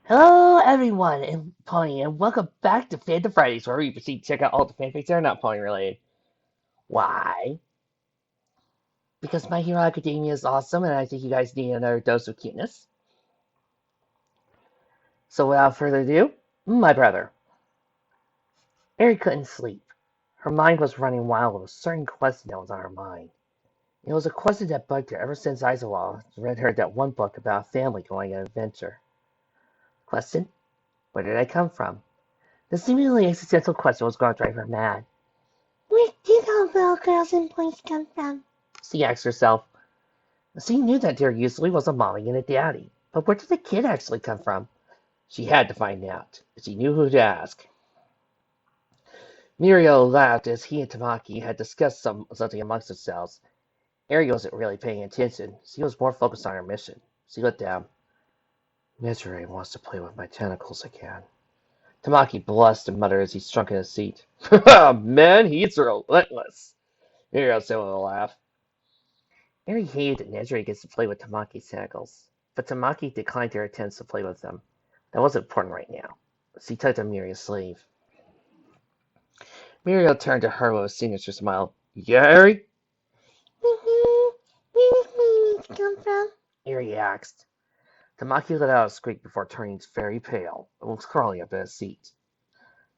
Hello, everyone, and Pony, and welcome back to Fandom Fridays, where we proceed to check out all the fanfics that are not Pony related. Why? Because My Hero Academia is awesome, and I think you guys need another dose of cuteness. So, without further ado, my brother. Eri couldn't sleep. Her mind was running wild with a certain question that was on her mind. It was a question that bugged her ever since Aizawa read her that one book about a family going on an adventure. Question: where did I come from? The seemingly existential question was going to drive her mad. Where did all the little girls and boys come from? She asked herself. She knew that there usually was a mommy and a daddy, but where did the kid actually come from? She had to find out. She knew who to ask. Mirio laughed as he and Tamaki had discussed something amongst themselves. Eri wasn't really paying attention. She was more focused on her mission. She looked down. Misery wants to play with my tentacles again. Tamaki blushed and muttered as he shrunk in his seat. Man, he's relentless. Mirio said with a laugh. Eri hated that Nezri gets to play with Tamaki's tentacles, but Tamaki declined her attempts to play with them. That wasn't important right now. She tugged on Miriam's sleeve. Muriel turned to her with a signature smile. Yeah, Eri? Mm-hmm. Where does my niece come from? Eri asked. Tamaki let out a squeak before turning very pale and was crawling up in his seat.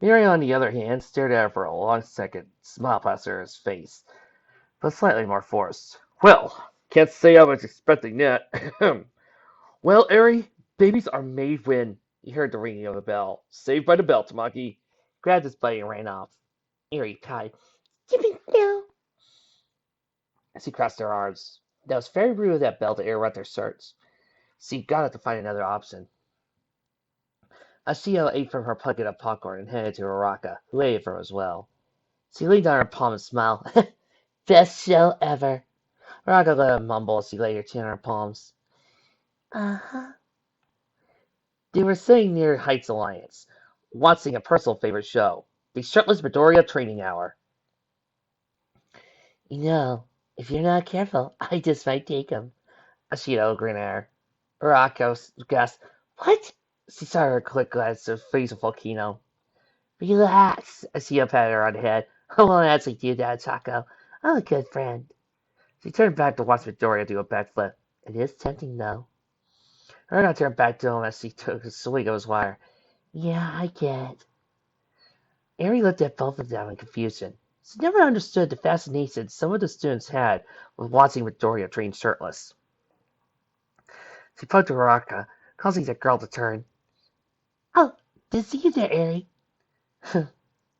Miriam, on the other hand, stared at her for a long second, smile passed her his face, but slightly more forced. Well, can't say I was expecting that. Well, Eri, babies are made when he heard the ringing of the bell. Saved by the bell, Tamaki. Grabbed his buddy and ran off. Eri cried, Jippy bell. As he crossed her arms. That was very rude of that bell to interrupt their search. She got to find another option. Ashio ate from her bucket of popcorn and handed it to Araka, who ate it from as well. She leaned on her palm and smiled. Best show ever. Araka let him mumble as she laid her chin on her palms. Uh-huh. They were sitting near Heights Alliance, watching a personal favorite show, the Shirtless Midoriya Training Hour. You know, if you're not careful, I just might take him. Ashito grinned at her. Urako gasped, What? She saw her quick glance to the face of Volcano. Relax, Ashito patted her on the head. I won't actually do that, Chaco. I'm a good friend. She turned back to watch Midoriya do a backflip. It is tempting, though. Urako turned back to him as she took a swing of his wire. Yeah, I get. Eri looked at both of them in confusion. She never understood the fascination some of the students had with watching Midoriya train shirtless. She poked Uraka, causing the girl to turn. Oh, did see you there, Eri.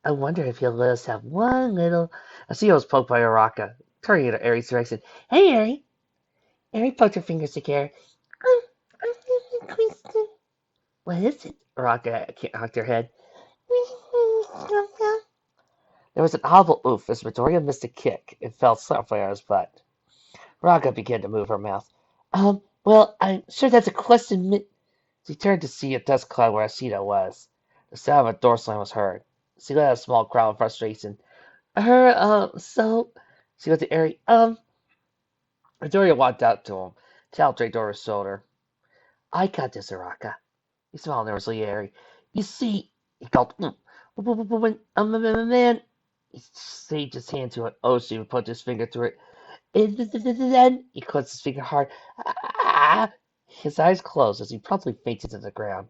I wonder if he'll let us have one little... Asio was poked by Uraka, turning in Eri's direction. Hey, Eri. Eri poked her fingers together. I'm feeling twisted. What is it? Uraka cocked her head. There was an audible oof as Midoriya missed a kick and fell softly on his butt. Raga began to move her mouth. Well, I'm sure that's a question. She turned to see a dust cloud where Ashita was. The sound of a door slam was heard. She let out a small growl of frustration. So... She looked at Eri. Midoriya walked out to him, towel draped over his shoulder. I got this, Araka. He smiled nervously at Eri. You see, he called, man. He saved his hand to an ocean and put his finger through it. And then he clenched his finger hard. Ah! His eyes closed as he promptly fainted to the ground.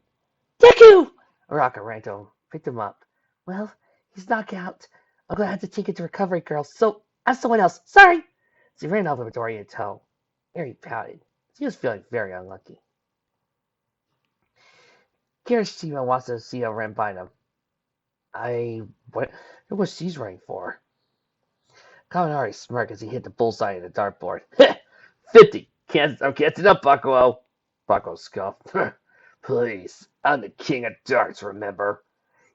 Deku! Araka ran to him, picked him up. Well, he's knocked out. I'm going to have to take him to recovery, girl. So, ask someone else. Sorry! She ran off with Midoriya in tow. Eri pouted. She was feeling very unlucky. Kirishima wants to see her ran by them. What was she's running for? Kaminari smirked as he hit the bullseye of the dartboard. 50! I'm catching up, Bakuo! Bakuo scoffed. Please, I'm the king of darts, remember?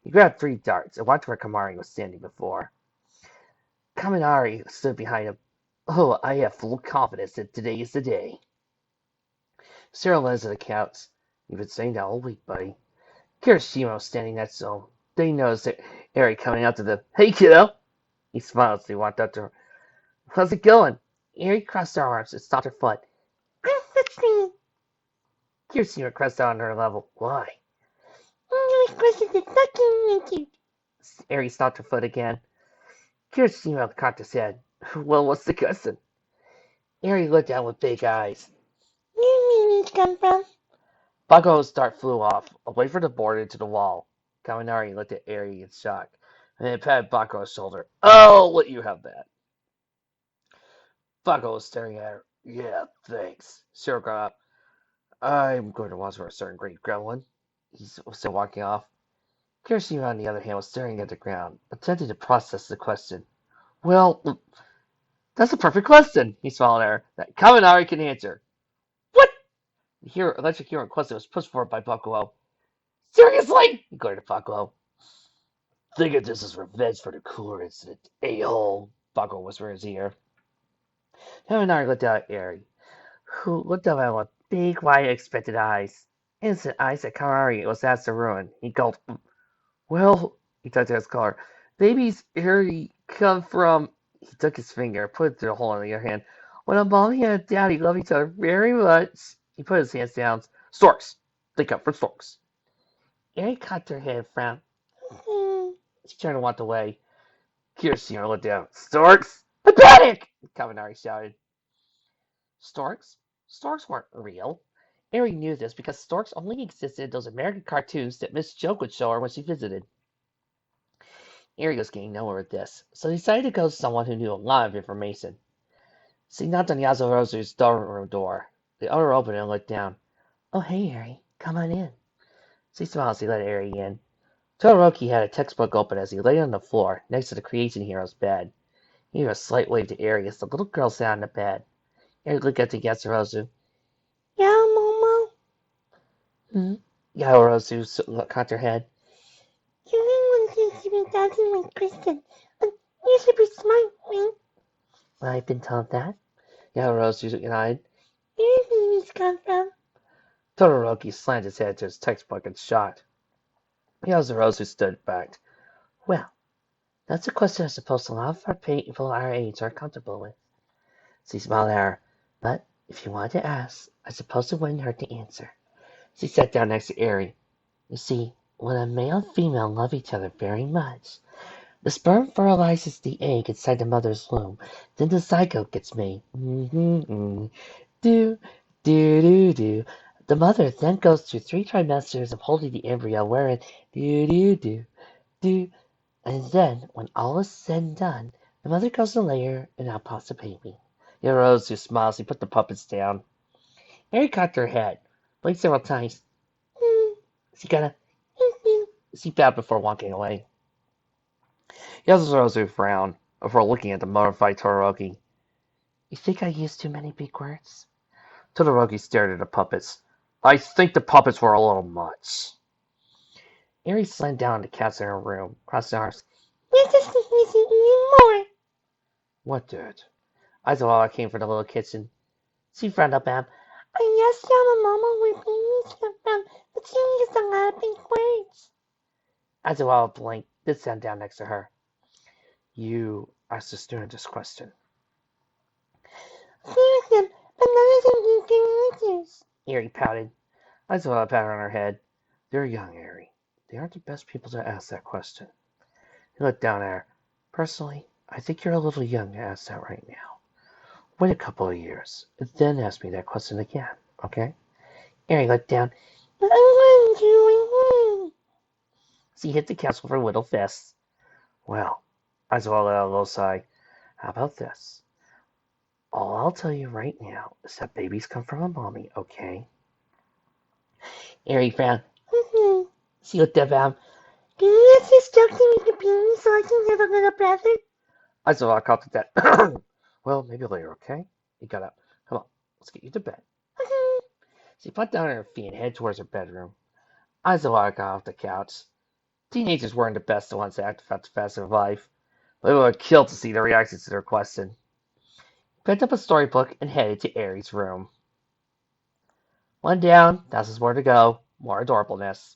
He grabbed 3 darts and walked where Kamari was standing before. Kaminari stood behind him. Oh, I have full confidence that today is the day. Cyril led to the couch. You've been saying that all week, buddy. Kirishima was standing next to him. They noticed Eri coming out to them. Hey, kiddo! He smiled as he walked up to her. How's it going? Eri crossed her arms and stomped her foot. I'm fixing. Kirishima crashed down on her level. Why? question is nothing. Ari stopped her foot again. Kirishima cocked his head. Well, what's the question? Ari looked down with big eyes. Where did it come from? Bakugo's dart flew off, away from the board into the wall. Kaminari looked at Ari in shock, and then patted Bakugo's shoulder. I'll let you have that. Bakugo was staring at her. Yeah, thanks. Shiro got up. I'm going to watch for a certain great gremlin. He was still walking off. Kirishima, on the other hand, was staring at the ground, attempting to process the question. Well, that's a perfect question, he smiled at her, that Kaminari can answer. What? The electric hero question was pushed forward by Bakugo. Seriously? He glared at Bakugo. Think of this as revenge for the cooler incident, a-hole, Bakugo whispered in his ear. Kaminari looked out at Eri, who looked up at him with big, wide, expectant eyes. Innocent eyes that Kaminari was asked to ruin. He gulped. Well, he touched his collar. Babies Eri come from. He took his finger, put it through the hole in the other hand. When a mommy and a daddy love each other very much. He put his hands down. Storks. They come from storks. Eri cocked her head and frowned. She turned and walked away. Kirishima looked down. Storks? A panic! Kaminari shouted. Storks? Storks weren't real. Eri knew this because storks only existed in those American cartoons that Miss Joke would show her when she visited. Eri was getting nowhere with this, so he decided to go to someone who knew a lot of information. So he knocked on Yasurosu's dorm door. The owner opened and looked down. Oh, hey, Eri. Come on in. So he smiled as he let Eri in. Todoroki had a textbook open as he lay on the floor next to the Creation Hero's bed. He gave a slight wave to Eri as the little girl sat on the bed. Eri looked at Yasurosu. Yeah, Momo? Yasurosu cocked her head. Everyone thinks to be dancing with Kristen. You should be smart, right? I've been told that. Yasurosu nodded. Where did babies come from? Todoroki slanted his head to his textbook and shot. Yasurosu stood back. Well, that's a question I suppose a lot of our people our age are comfortable with. She smiled at her. But if you wanted to ask, I suppose it wouldn't hurt to answer. She sat down next to Eri. You see, when a male and female love each other very much, the sperm fertilizes the egg inside the mother's womb. Then the zygote gets made. Do, do, do, do. The mother then goes through 3 trimesters of holding the embryo, wherein do, do, do, do. And then, when all is said and done, the mother goes to labor and out pops the baby. Yasurosu smiles. He put the puppets down. Eri cocked her head, blinked several times. She got a. She bowed before walking away. Yasurosu frowned before looking at the mortified Todoroki. You think I used too many big words? Todoroki stared at the puppets. I think the puppets were a little much. Eri slammed down on the couch in her room, crossed her arms. This isn't easy anymore. What did? Aizawa came from the little kitchen. She frowned up at him. I asked Yamamama where babies come from, but she used a lot of big words. Aizawa blinked, then sat down next to her. You asked the student this question. Seriously, but none of them need good answers. Eri pouted. Aizawa patted on her head. They're young, Eri. They aren't the best people to ask that question. He looked down at her. Personally, I think you're a little young to ask that right now. Wait a couple of years, and then ask me that question again, okay? Eri looked down. But I want to. She hit the couch with her little fists. Well, Aizawa let out a low sigh. How about this? All I'll tell you right now is that babies come from a mommy, okay? Eri frowned. She looked up at him. Can you ask this joke to make a baby so I can have a little brother? Aizawa caught that. Well, maybe later, okay? He got up. Come on, let's get you to bed. She put down her feet and headed towards her bedroom. Aizawa got off the couch. Teenagers weren't the best ones to act about the facts of life, but it would kill to see their reactions to their question. He picked up a storybook and headed to Eri's room. One down, thousands more to go. More adorableness.